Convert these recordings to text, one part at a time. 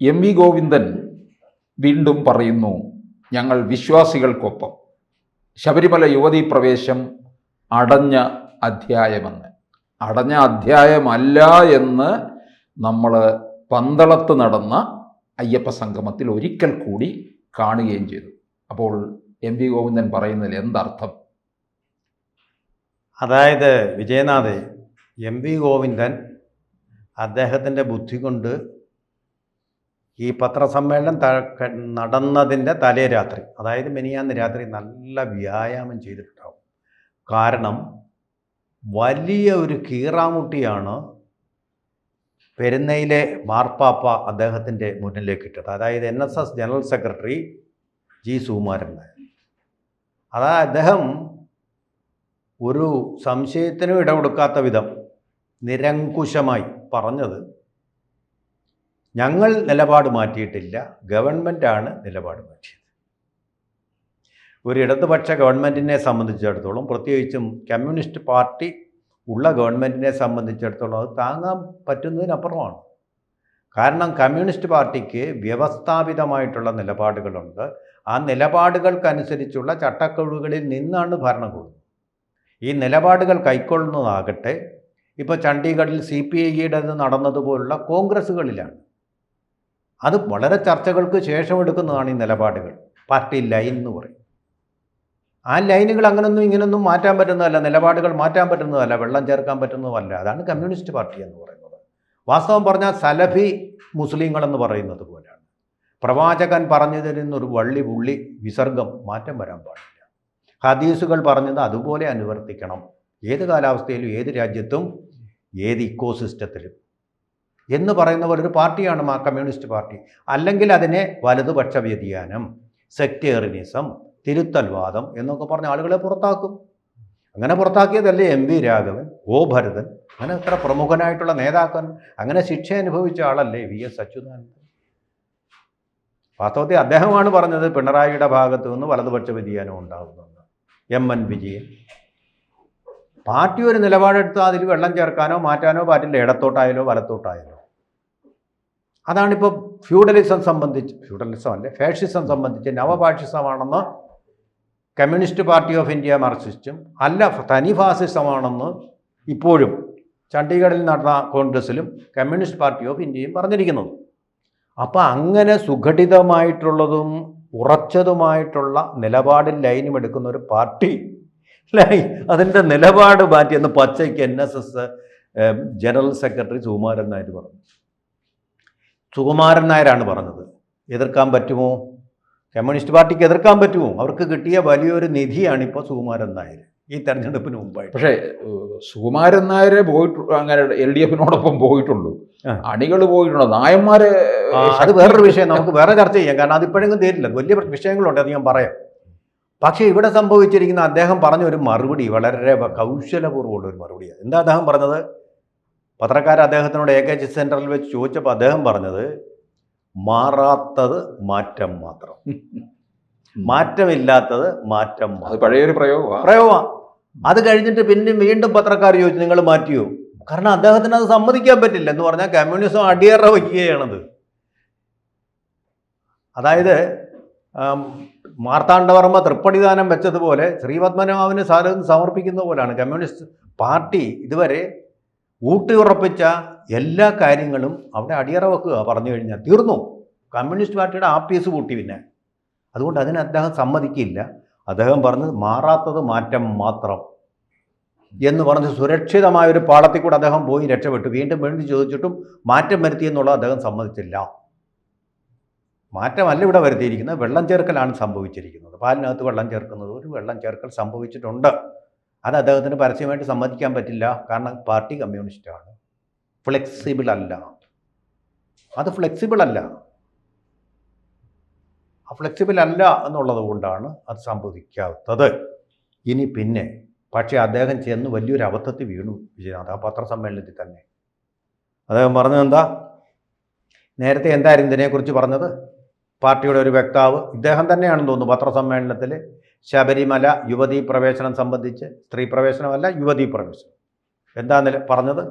M V Govindan വീണ്ടും പറയുന്നു, ഞങ്ങൾ വിശ്വാസികൾക്കൊപ്പം. ശബരിമല യുവതീ പ്രവേശം അടഞ്ഞ അധ്യായമെന്ന്. അടഞ്ഞ അധ്യായമല്ല എന്ന് നമ്മൾ പന്തളത്ത് നടന്ന അയ്യപ്പ സംഗമത്തിൽ ഒരിക്കൽ കൂടി കാണുകയും ചെയ്തു. അപ്പോൾ എം വി ഗോവിന്ദൻ പറയുന്നതിൽ എന്തർത്ഥം? അതായത് വിജയനാഥ്, എം വി ഗോവിന്ദൻ അദ്ദേഹത്തിൻ്റെ ബുദ്ധി കൊണ്ട് ഈ പത്രസമ്മേളനം നടന്നതിൻ്റെ തലേ രാത്രി, അതായത് മിനിയാന്ന് രാത്രി നല്ല വ്യായാമം ചെയ്തിട്ടുണ്ടാവും. കാരണം വലിയ ഒരു കീറാമുട്ടിയാണ് പെരുന്നയിലെ മാർപ്പാപ്പ അദ്ദേഹത്തിൻ്റെ മുന്നിലേക്ക് ഇട്ടത്. അതായത് NSS general secretary G Sukumaran Nair. അതായത് അദ്ദേഹം ഒരു സംശയത്തിനും ഇടകൊടുക്കാത്ത വിധം നിരങ്കുശമായി പറഞ്ഞത്, ഞങ്ങൾ നിലപാട് മാറ്റിയിട്ടില്ല, ഗവൺമെൻറ്റാണ് നിലപാട് മാറ്റിയത്. ഒരു ഇടതുപക്ഷ ഗവൺമെൻറ്റിനെ സംബന്ധിച്ചിടത്തോളം, പ്രത്യേകിച്ചും കമ്മ്യൂണിസ്റ്റ് പാർട്ടി ഉള്ള ഗവൺമെൻറ്റിനെ സംബന്ധിച്ചിടത്തോളം അത് താങ്ങാൻ പറ്റുന്നതിനപ്പുറമാണ്. കാരണം കമ്മ്യൂണിസ്റ്റ് പാർട്ടിക്ക് വ്യവസ്ഥാപിതമായിട്ടുള്ള നിലപാടുകളുണ്ട്. ആ നിലപാടുകൾക്കനുസരിച്ചുള്ള ചട്ടക്കൂടുകളിൽ നിന്നാണ് ഭരണം കൊള്ളുന്നത്. ഈ നിലപാടുകൾ കൈക്കൊള്ളുന്നതാകട്ടെ ഇപ്പോൾ ചണ്ഡീഗഡിൽ CPIയുടെ നടന്നതുപോലുള്ള കോൺഗ്രസ്സുകളിലാണ്. അത് വളരെ ചർച്ചകൾക്ക് ശേഷം എടുക്കുന്നതാണ് ഈ നിലപാടുകൾ. പാർട്ടി ലൈൻ എന്ന് പറയും. ആ ലൈനുകൾ അങ്ങനൊന്നും ഇങ്ങനൊന്നും മാറ്റാൻ പറ്റുന്നതല്ല, നിലപാടുകൾ മാറ്റാൻ പറ്റുന്നതല്ല, വെള്ളം ചേർക്കാൻ പറ്റുന്നതല്ല. അതാണ് കമ്മ്യൂണിസ്റ്റ് പാർട്ടി എന്ന് പറയുന്നത്. വാസ്തവം പറഞ്ഞാൽ സലഫി മുസ്ലിങ്ങളെന്ന് പറയുന്നത് പോലെയാണ്. പ്രവാചകൻ പറഞ്ഞു തരുന്നൊരു വള്ളി പുള്ളി വിസർഗം മാറ്റം വരാൻ പാടില്ല. ഹദീസുകൾ പറഞ്ഞത് അതുപോലെ അനുവർത്തിക്കണം, ഏത് കാലാവസ്ഥയിലും ഏത് രാജ്യത്തും ഏത് ഇക്കോസിസ്റ്റത്തിലും എന്ന് പറയുന്ന പോലൊരു പാർട്ടിയാണ് ആ കമ്മ്യൂണിസ്റ്റ് പാർട്ടി. അല്ലെങ്കിൽ അതിനെ വലതുപക്ഷ വ്യതിയാനം, സെക്ടേറിയനിസം, തിരുത്തൽവാദം എന്നൊക്കെ പറഞ്ഞ ആളുകളെ പുറത്താക്കും. അങ്ങനെ പുറത്താക്കിയതല്ലേ MV രാഘവൻ, O ഭരതൻ, അങ്ങനെ എത്ര പ്രമുഖനായിട്ടുള്ള നേതാക്കൻ, അങ്ങനെ ശിക്ഷ അനുഭവിച്ച ആളല്ലേ VS അച്യുതാനന്ദൻ. വാസ്തവത്തിൽ അദ്ദേഹമാണ് പറഞ്ഞത് പിണറായിയുടെ ഭാഗത്തു നിന്ന് വലതുപക്ഷ വ്യതിയാനം ഉണ്ടാകുമെന്ന്. MN വിജയൻ പാർട്ടി ഒരു നിലപാടെടുത്ത് അതിൽ വെള്ളം ചേർക്കാനോ മാറ്റാനോ പറ്റില്ല, ഇടത്തോട്ടായാലോ വലത്തോട്ടായാലോ. അതാണിപ്പോൾ ഫ്യൂഡലിസം അല്ലേ ഫാഷിസം സംബന്ധിച്ച് നവഫാഷിസമാണെന്ന് കമ്മ്യൂണിസ്റ്റ് പാർട്ടി ഓഫ് ഇന്ത്യ മാർക്സിസ്റ്റും, അല്ല തനി ഫാസിസമാണെന്ന് ഇപ്പോഴും ചണ്ഡീഗഡിൽ നടന്ന കോൺഗ്രസ്സിലും കമ്മ്യൂണിസ്റ്റ് പാർട്ടി ഓഫ് ഇന്ത്യയും പറഞ്ഞിരിക്കുന്നത്. അപ്പോൾ അങ്ങനെ സുഘടിതമായിട്ടുള്ളതും ഉറച്ചതുമായിട്ടുള്ള നിലപാടിൽ ലൈനും എടുക്കുന്ന ഒരു പാർട്ടി അതിൻ്റെ നിലപാട് മാറ്റിയെന്ന് പച്ചയ്ക്ക് NSS general secretary Sukumaran Nair പറഞ്ഞു. സുകുമാരൻ നായരാണ് പറഞ്ഞത്. എതിർക്കാൻ പറ്റുമോ? കമ്മ്യൂണിസ്റ്റ് പാർട്ടിക്ക് എതിർക്കാൻ പറ്റുമോ? അവർക്ക് കിട്ടിയ വലിയൊരു നിധിയാണിപ്പോൾ സുകുമാരൻ നായർ ഈ തെരഞ്ഞെടുപ്പിന് മുമ്പായിട്ട്. പക്ഷേ സുകുമാരൻ നായരെ അങ്ങനെ LDFനോടൊപ്പം പോയിട്ടുള്ളൂ, അണികൾ പോയിട്ടുണ്ടോ, നായന്മാരെ? അത് വേറൊരു വിഷയം, നമുക്ക് വേറെ ചർച്ച ചെയ്യാം. കാരണം അതിപ്പോഴെങ്കിലും തീരില്ല, വലിയ വിഷയങ്ങളുണ്ട്, അത് ഞാൻ പറയാം. പക്ഷേ ഇവിടെ സംഭവിച്ചിരിക്കുന്ന അദ്ദേഹം പറഞ്ഞ ഒരു മറുപടി വളരെ കൗശലപൂർവ്വമുള്ള ഒരു മറുപടിയാണ്. എന്താ അദ്ദേഹം പറഞ്ഞത്? പത്രക്കാർ അദ്ദേഹത്തിനോട് AKG സെൻറ്ററിൽ വെച്ച് ചോദിച്ചപ്പോൾ അദ്ദേഹം പറഞ്ഞത്, മാറാത്തത് മാറ്റം മാത്രം, മാറ്റമില്ലാത്തത് മാറ്റം. അത് പഴയൊരു പ്രയോഗമാണ്. അത് കഴിഞ്ഞിട്ട് പിന്നെ വീണ്ടും പത്രക്കാർ ചോദിച്ചു, നിങ്ങൾ മാറ്റിയോ? കാരണം അദ്ദേഹത്തിന് അത് സമ്മതിക്കാൻ പറ്റില്ല. എന്ന് പറഞ്ഞാൽ കമ്മ്യൂണിസം അടിയറ വയ്ക്കുകയാണത്. അതായത് മാർത്താണ്ഡവർമ്മ തൃപ്പടിദാനം വെച്ചതുപോലെ ശ്രീപത്മനാഭന് സമർപ്പിക്കുന്ന പോലെയാണ് കമ്മ്യൂണിസ്റ്റ് പാർട്ടി ഇതുവരെ ഊട്ടിയുറപ്പിച്ച എല്ലാ കാര്യങ്ങളും അവിടെ അടിയറ വെക്കുക. പറഞ്ഞു കഴിഞ്ഞാൽ തീർന്നു. കമ്മ്യൂണിസ്റ്റ് പാർട്ടിയുടെ ആപ്പീസ് പൂട്ടി. പിന്നെ അതുകൊണ്ട് അതിന് അദ്ദേഹം സമ്മതിക്കില്ല. അദ്ദേഹം പറഞ്ഞത് മാറാത്തത് മാറ്റം മാത്രം എന്ന് പറഞ്ഞ് സുരക്ഷിതമായൊരു പാളത്തിൽ കൂടെ അദ്ദേഹം പോയി രക്ഷപ്പെട്ടു. വീണ്ടും ചോദിച്ചിട്ടും മാറ്റം വരുത്തിയെന്നുള്ളത് അദ്ദേഹം സമ്മതിച്ചില്ല. മാറ്റമല്ല ഇവിടെ വരുത്തിയിരിക്കുന്നത്, വെള്ളം ചേർക്കലാണ് സംഭവിച്ചിരിക്കുന്നത്. പാലിനകത്ത് വെള്ളം ചേർക്കുന്നത്, ഒരു വെള്ളം ചേർക്കൽ സംഭവിച്ചിട്ടുണ്ട്. അത് അദ്ദേഹത്തിന് പരസ്യമായിട്ട് സമ്മതിക്കാൻ പറ്റില്ല. കാരണം പാർട്ടി കമ്മ്യൂണിസ്റ്റാണ്, ഫ്ലെക്സിബിൾ അല്ല. അത് ഫ്ലെക്സിബിൾ അല്ല എന്നുള്ളത് കൊണ്ടാണ് അത് സംഭവിക്കാത്തത്. ഇനി പിന്നെ പക്ഷേ അദ്ദേഹം ചെന്ന് വലിയൊരു അബദ്ധത്തിൽ വീണു വിജയനാഥ്. ആ പത്രസമ്മേളനത്തിൽ തന്നെ അദ്ദേഹം പറഞ്ഞത് എന്താ? നേരത്തെ എന്തായിരുന്നു ഇതിനെക്കുറിച്ച് പറഞ്ഞത്? പാർട്ടിയുടെ ഒരു വക്താവ്, ഇദ്ദേഹം തന്നെയാണെന്ന് തോന്നുന്നു, പത്രസമ്മേളനത്തിൽ ശബരിമല യുവതീ പ്രവേശനം സംബന്ധിച്ച്, സ്ത്രീ പ്രവേശനമല്ല യുവതീ പ്രവേശനം, എന്താ പറഞ്ഞത്?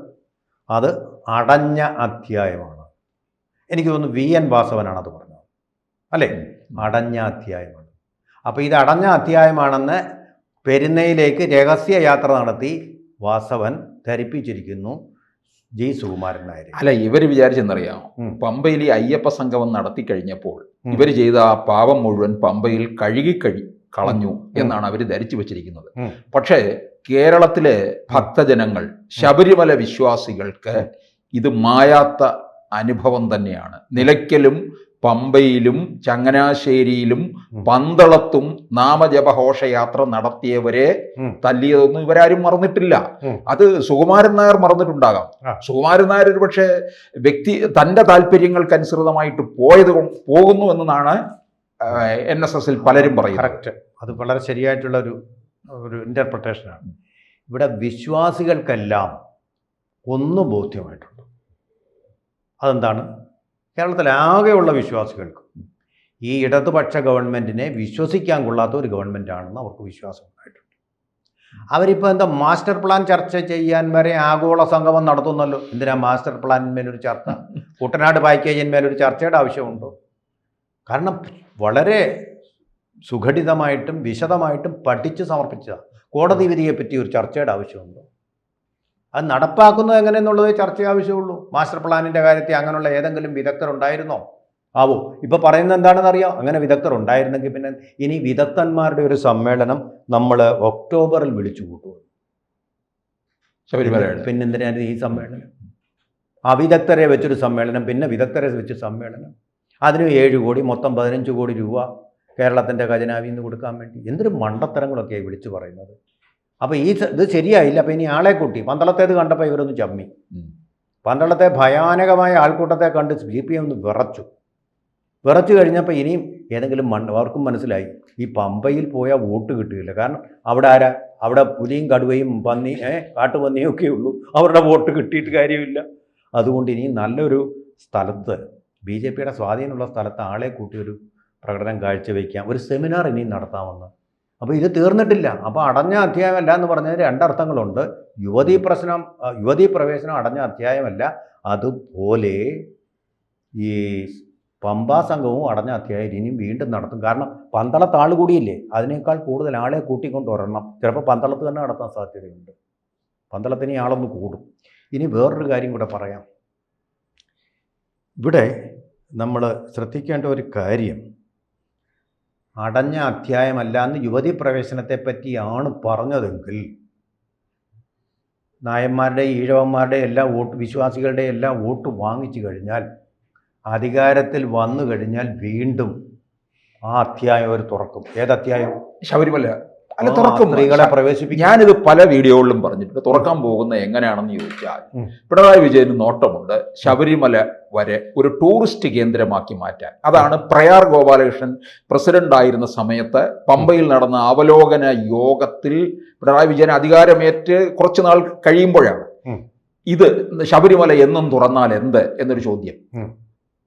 അത് അടഞ്ഞ അധ്യായമാണ്. എനിക്ക് തോന്നുന്നു VN വാസവനാണ് അത് പറഞ്ഞത്, അല്ലേ? അടഞ്ഞ അധ്യായമാണ്. അപ്പോൾ ഇത് അടഞ്ഞ അധ്യായമാണെന്ന് പെരുന്നയിലേക്ക് രഹസ്യ യാത്ര നടത്തി വാസവൻ ധരിപ്പിച്ചിരിക്കുന്നു ജി സുകുമാരൻ നായർ. അല്ല, ഇവര് വിചാരിച്ചെന്നറിയാമോ, പമ്പയിൽ ഈ അയ്യപ്പ സംഗമം നടത്തി കഴിഞ്ഞപ്പോൾ ഇവർ ചെയ്ത ആ പാപം മുഴുവൻ പമ്പയിൽ കളഞ്ഞു എന്നാണ് അവർ ധരിച്ചു വച്ചിരിക്കുന്നത്. പക്ഷേ കേരളത്തിലെ ഭക്തജനങ്ങൾ, ശബരിമല വിശ്വാസികൾക്ക് ഇത് മായാത്ത അനുഭവം തന്നെയാണ്. നിലയ്ക്കലും പമ്പയിലും ചങ്ങനാശ്ശേരിയിലും പന്തളത്തും നാമജപഘോഷയാത്ര നടത്തിയവരെ തല്ലിയതൊന്നും ഇവരാരും മറന്നിട്ടില്ല. അത് സുകുമാരൻ നായർ മറന്നിട്ടുണ്ടാകാം. സുകുമാരൻ നായർ ഒരു പക്ഷേ തൻ്റെ താല്പര്യങ്ങൾക്കനുസൃതമായിട്ട് പോകുന്നു എന്നാണ് NSSൽ പലരും പറയുന്നത്. കറക്റ്റ്, അത് വളരെ ശരിയായിട്ടുള്ള ഒരു ഇൻ്റർപ്രിട്ടേഷനാണ്. ഇവിടെ വിശ്വാസികൾക്കെല്ലാം ഒന്ന് ബോധ്യമായിട്ടുണ്ട്. അതെന്താണ്? കേരളത്തിലാകെയുള്ള വിശ്വാസികൾക്ക് ഈ ഇടതുപക്ഷ ഗവൺമെൻറ്റിനെ വിശ്വസിക്കാൻ കൊള്ളാത്ത ഒരു ഗവൺമെൻറ്റാണെന്ന് അവർക്ക് വിശ്വാസം ഉണ്ടായിട്ടുണ്ട്. അവരിപ്പോൾ എന്താ മാസ്റ്റർ പ്ലാൻ ചർച്ച ചെയ്യാൻ വരെ ആഗോള സംഗമം നടത്തുന്നല്ലോ. എന്തിനാ മാസ്റ്റർ പ്ലാനിന്മേലൊരു ചർച്ച? കുട്ടനാട് പാക്കേജിന്മേലൊരു ചർച്ചയുടെ ആവശ്യമുണ്ടോ? കാരണം വളരെ സുഘടിതമായിട്ടും വിശദമായിട്ടും പഠിച്ച് സമർപ്പിച്ചതാണ്. കോടതി വിധിയെപ്പറ്റി ഒരു ചർച്ചയുടെ ആവശ്യമുണ്ടോ? അത് നടപ്പാക്കുന്നത് എങ്ങനെയെന്നുള്ളത് ചർച്ച ആവശ്യമുള്ളൂ. മാസ്റ്റർ പ്ലാനിൻ്റെ കാര്യത്തിൽ അങ്ങനെയുള്ള ഏതെങ്കിലും വിദഗ്ധരുണ്ടായിരുന്നോ? ഇപ്പോൾ പറയുന്നത് എന്താണെന്ന് അറിയാം. അങ്ങനെ വിദഗ്ധർ ഉണ്ടായിരുന്നെങ്കിൽ പിന്നെ ഇനി വിദഗ്ധന്മാരുടെ ഒരു സമ്മേളനം നമ്മൾ ഒക്ടോബറിൽ വിളിച്ചു കൂട്ടുമോ? പിന്നെന്തിനാണ് ഈ സമ്മേളനം? അവിദഗ്ധരെ വെച്ചൊരു സമ്മേളനം, പിന്നെ വിദഗ്ധരെ വെച്ച് സമ്മേളനം, അതിന് 7 കോടി, മൊത്തം 15 കോടി രൂപ കേരളത്തിൻ്റെ ഖജനാവിൽ നിന്ന് കൊടുക്കാൻ വേണ്ടി. എന്തൊരു മണ്ടത്തരങ്ങളൊക്കെയാണ് വിളിച്ചു പറയുന്നത്. അപ്പോൾ ഇത് ശരിയായില്ല. അപ്പോൾ ഇനി ആളെ കൂട്ടി. പന്തളത്തേത് കണ്ടപ്പോൾ ഇവരൊന്ന് ചമ്മി. പന്തളത്തെ ഭയാനകമായ ആൾക്കൂട്ടത്തെ കണ്ട് CPM ഒന്ന് വിറച്ചു കഴിഞ്ഞപ്പോൾ ഇനിയും ഏതെങ്കിലും അവർക്കും മനസ്സിലായി ഈ പമ്പയിൽ പോയാൽ വോട്ട് കിട്ടുകയില്ല. കാരണം അവിടെ പുലിയും കടുവയും കാട്ടുപന്നിയും ഒക്കെ ഉള്ളൂ. അവരുടെ വോട്ട് കിട്ടിയിട്ട് കാര്യമില്ല. അതുകൊണ്ട് ഇനി നല്ലൊരു സ്ഥലത്ത്, BJPയുടെ സ്വാധീനമുള്ള സ്ഥലത്ത് ആളെ കൂട്ടി ഒരു പ്രകടനം കാഴ്ചവെക്കാം, ഒരു സെമിനാർ ഇനിയും നടത്താമെന്ന്. അപ്പോൾ ഇത് തീർന്നിട്ടില്ല. അപ്പോൾ അടഞ്ഞ അധ്യായമല്ല എന്ന് പറഞ്ഞതിന് 2 അർത്ഥങ്ങളുണ്ട്. യുവതീ പ്രവേശനം അടഞ്ഞ അധ്യായമല്ല. അതുപോലെ ഈ പമ്പാ സംഘവും അടഞ്ഞ അധ്യായം ഇനിയും വീണ്ടും നടത്തും. കാരണം പന്തളത്ത് ആൾ കൂടിയില്ലേ, അതിനേക്കാൾ കൂടുതൽ ആളെ കൂട്ടിക്കൊണ്ട് വരണം. ചിലപ്പോൾ പന്തളത്ത് തന്നെ നടത്താൻ സാധ്യതയുണ്ട്. പന്തളത്തിന് ആളൊന്ന് കൂടും. ഇനി വേറൊരു കാര്യം കൂടെ പറയാം. ഇവിടെ നമ്മൾ ശ്രദ്ധിക്കേണ്ട ഒരു കാര്യം, അടഞ്ഞ അധ്യായമല്ല എന്ന് യുവതീ പ്രവേശനത്തെ പറ്റിയാണ് പറഞ്ഞതെങ്കിൽ നായന്മാരുടെ ഈഴവന്മാരുടെ എല്ലാ വോട്ട്, വിശ്വാസികളുടെ എല്ലാ വോട്ട് വാങ്ങിച്ചു കഴിഞ്ഞാൽ, അധികാരത്തിൽ വന്നു കഴിഞ്ഞാൽ വീണ്ടും ആ അധ്യായം അവർ തുറക്കും. ഏതധ്യായം? ശബരിമല. അല്ല, തുറക്കും. സ്ത്രീകളെ പ്രവേശിപ്പിക്കും. ഞാനിത് പല വീഡിയോകളിലും പറഞ്ഞിട്ടുണ്ട്. തുറക്കാൻ പോകുന്നത് എങ്ങനെയാണെന്ന് ചോദിച്ചാൽ, പിണറായി വിജയന് നോട്ടമുണ്ട് ശബരിമല വരെ ഒരു ടൂറിസ്റ്റ് കേന്ദ്രമാക്കി മാറ്റാൻ. അതാണ് പ്രയാർ ഗോപാലകൃഷ്ണൻ പ്രസിഡന്റ് ആയിരുന്ന സമയത്ത് പമ്പയിൽ നടന്ന അവലോകന യോഗത്തിൽ പിണറായി വിജയൻ അധികാരമേറ്റ് കുറച്ചു നാൾ കഴിയുമ്പോഴാണ് ഇത് ശബരിമല എന്നും തുറന്നാൽ എന്ത് എന്നൊരു ചോദ്യം.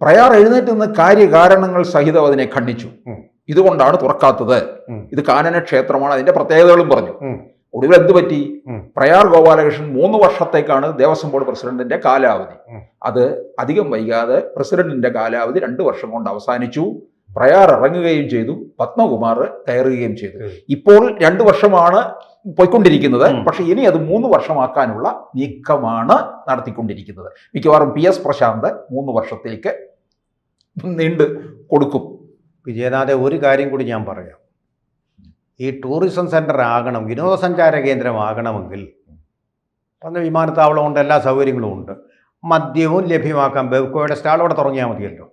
പ്രയാർ എഴുന്നേറ്റ് നിന്ന് കാര്യകാരണങ്ങൾ സഹിതം അതിനെ ഖണ്ഡിച്ചു. ഇതുകൊണ്ടാണ് തുറക്കാത്തത്, ഇത് കാനന ക്ഷേത്രമാണ്, അതിന്റെ പ്രത്യേകതകളും പറഞ്ഞു. ഒടുവിൽ എന്ത് പറ്റി? പ്രയാർ ഗോപാലകൃഷ്ണൻ 3 വർഷത്തേക്കാണ് ദേവസ്വം ബോർഡ് പ്രസിഡന്റിന്റെ കാലാവധി. അത് അധികം വൈകാതെ പ്രസിഡന്റിന്റെ കാലാവധി 2 വർഷം കൊണ്ട് അവസാനിച്ചു. പ്രയാർ ഇറങ്ങുകയും ചെയ്തു, പത്മകുമാർ കയറുകയും ചെയ്തു. ഇപ്പോൾ 2 വർഷമാണ് പോയിക്കൊണ്ടിരിക്കുന്നത്. പക്ഷെ ഇനി അത് 3 വർഷമാക്കാനുള്ള നീക്കമാണ് നടത്തിക്കൊണ്ടിരിക്കുന്നത്. മിക്കവാറും PS പ്രശാന്ത് 3 വർഷത്തേക്ക് നീണ്ടു കൊടുക്കും. വിജയനാഥെ, ഒരു കാര്യം കൂടി ഞാൻ പറയാം. ഈ ടൂറിസം സെൻ്റർ ആകണം, വിനോദസഞ്ചാര കേന്ദ്രമാകണമെങ്കിൽ അന്ന് വിമാനത്താവളമുണ്ട്, എല്ലാ സൗകര്യങ്ങളും ഉണ്ട്, മദ്യവും ലഭ്യമാക്കാം. ബെവ്കോയുടെ സ്റ്റാൾ അവിടെ തുടങ്ങിയാൽ മതിയല്ലോ,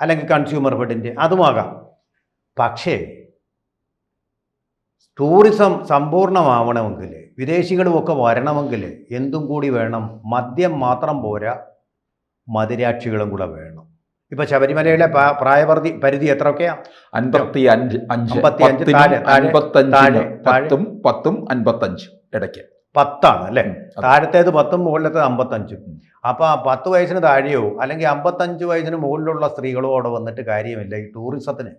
അല്ലെങ്കിൽ കൺസ്യൂമർ ഫെഡിൻ്റെ അതുമാകാം. പക്ഷേ ടൂറിസം സമ്പൂർണ്ണമാവണമെങ്കിൽ, വിദേശികളുമൊക്കെ വരണമെങ്കിൽ എന്തും കൂടി വേണം. മദ്യം മാത്രം പോരാ, മദിരാക്ഷികളും കൂടെ വേണം. ഇപ്പോൾ ശബരിമലയിലെ പ്രായപരിധി എത്രയൊക്കെയാണ്? 55 ഇടയ്ക്ക് 10 അല്ലേ? താഴത്തേത് 10, മുകളിലത്തേത് 55. അപ്പോൾ 10 വയസ്സിന് താഴെയോ അല്ലെങ്കിൽ 55 വയസ്സിന് മുകളിലുള്ള സ്ത്രീകളോ അവിടെ വന്നിട്ട് കാര്യമില്ല. ഈ ടൂറിസത്തിന്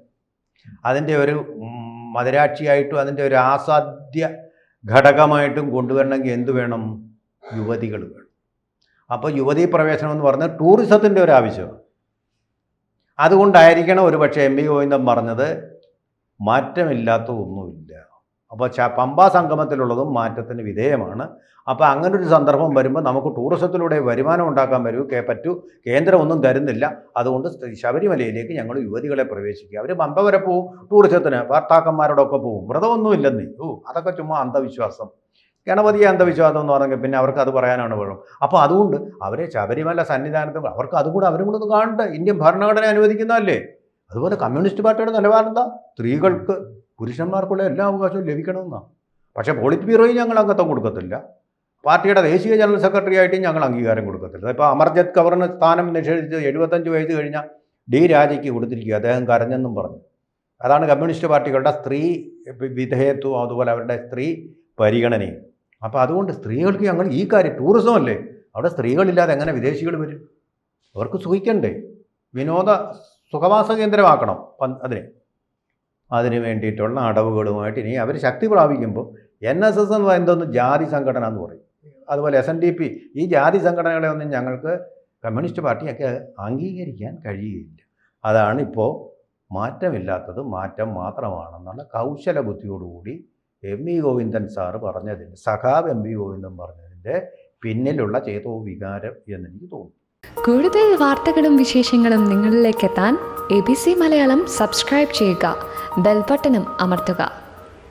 അതിൻ്റെ ഒരു മദിരാക്ഷിയായിട്ടും അതിൻ്റെ ഒരു ആസാദ്യ ഘടകമായിട്ടും കൊണ്ടുവരണമെങ്കിൽ എന്ത് വേണം? യുവതികൾ വേണം. അപ്പോൾ യുവതീ പ്രവേശനം എന്ന് പറഞ്ഞാൽ ടൂറിസത്തിൻ്റെ ഒരു ആവശ്യമാണ്. അതുകൊണ്ടായിരിക്കണം ഒരുപക്ഷെ എം വി ഗോവിന്ദൻ പറഞ്ഞത് മാറ്റമില്ലാത്ത ഒന്നുമില്ല. അപ്പോൾ പമ്പാ സംഗമത്തിലുള്ളതും മാറ്റത്തിന് വിധേയമാണ്. അപ്പോൾ അങ്ങനൊരു സന്ദർഭം വരുമ്പോൾ നമുക്ക് ടൂറിസത്തിലൂടെ വരുമാനം ഉണ്ടാക്കാൻ പറ്റൂ, കേന്ദ്രം ഒന്നും തരുന്നില്ല, അതുകൊണ്ട് ശബരിമലയിലേക്ക് ഞങ്ങൾ യുവതികളെ പ്രവേശിക്കുക. അവർ പമ്പ വരെ പോവും ടൂറിസത്തിന്, ഭർത്താക്കന്മാരോടൊക്കെ പോവും, വ്രതമൊന്നുമില്ലെന്നേ. അതൊക്കെ ചുമ്മാ അന്ധവിശ്വാസം, ഗണപതിയെ അന്ധവിശ്വാസം എന്ന് പറഞ്ഞെങ്കിൽ പിന്നെ അവർക്ക് അത് പറയാനാണ് വേണം. അപ്പോൾ അതുകൊണ്ട് അവരെ ശബരിമല സന്നിധാനത്ത് അവർക്ക് അതും കൂടെ അവരും കൂടെ ഒന്ന് കാണട്ടെ. ഇന്ത്യൻ ഭരണഘടന അനുവദിക്കുന്നതല്ലേ. അതുപോലെ കമ്മ്യൂണിസ്റ്റ് പാർട്ടിയുടെ നിലപാടെന്താ? സ്ത്രീകൾക്ക് പുരുഷന്മാർക്കുള്ള എല്ലാ അവകാശവും ലഭിക്കണമെന്നാണ്. പക്ഷേ പോളിറ്റ് ബ്യൂറോയും ഞങ്ങൾ അംഗത്വം കൊടുക്കത്തില്ല, പാർട്ടിയുടെ ദേശീയ ജനറൽ സെക്രട്ടറി ആയിട്ടും ഞങ്ങൾ അംഗീകാരം കൊടുക്കത്തില്ല. ഇപ്പോൾ അമർജിത് കൗറിന് സ്ഥാനം നിഷേധിച്ച് 75 വയസ്സ് കഴിഞ്ഞ ഡി രാജയ്ക്ക് കൊടുത്തിരിക്കുക, അദ്ദേഹം കരഞ്ഞെന്നും പറഞ്ഞു. അതാണ് കമ്മ്യൂണിസ്റ്റ് പാർട്ടികളുടെ സ്ത്രീ വിധേയത്വം, അതുപോലെ അവരുടെ സ്ത്രീ പരിഗണനയും. അപ്പോൾ അതുകൊണ്ട് സ്ത്രീകൾക്ക് ഞങ്ങൾ ഈ കാര്യം, ടൂറിസം അല്ലേ, അവിടെ സ്ത്രീകളില്ലാതെ എങ്ങനെ വിദേശികൾ വരും? അവർക്ക് സുഖിക്കണ്ടേ? വിനോദ സുഖവാസ കേന്ദ്രമാക്കണം അതിന് വേണ്ടിയിട്ടുള്ള അടവുകളുമായിട്ട് ഇനി അവർ ശക്തി പ്രാപിക്കുമ്പോൾ NSS എന്ന് പറയുന്നതൊന്നും ജാതി സംഘടന എന്ന് പറയും, അതുപോലെ SNDP, ഈ ജാതി സംഘടനകളെ ഒന്നും ഞങ്ങൾക്ക് കമ്മ്യൂണിസ്റ്റ് പാർട്ടിയൊക്കെ അംഗീകരിക്കാൻ കഴിയുകയില്ല. അതാണ് ഇപ്പോൾ മാറ്റമില്ലാത്തത് മാറ്റം മാത്രമാണെന്നുള്ള Kaushal ബുദ്ധിയോടുകൂടി M V Govindan sir പറഞ്ഞതിൻ്റെ, സഖാവ് എം വി ഗോവിന്ദൻ പറഞ്ഞതിൻ്റെ പിന്നിലുള്ള ചേതോ വികാരം എന്നെനിക്ക് തോന്നുന്നു. കൂടുതൽ വാർത്തകളും വിശേഷങ്ങളും നിങ്ങളിലേക്ക് എത്താൻ ABC മലയാളം സബ്സ്ക്രൈബ് ചെയ്യുക, ബെൽബട്ടനും അമർത്തുക.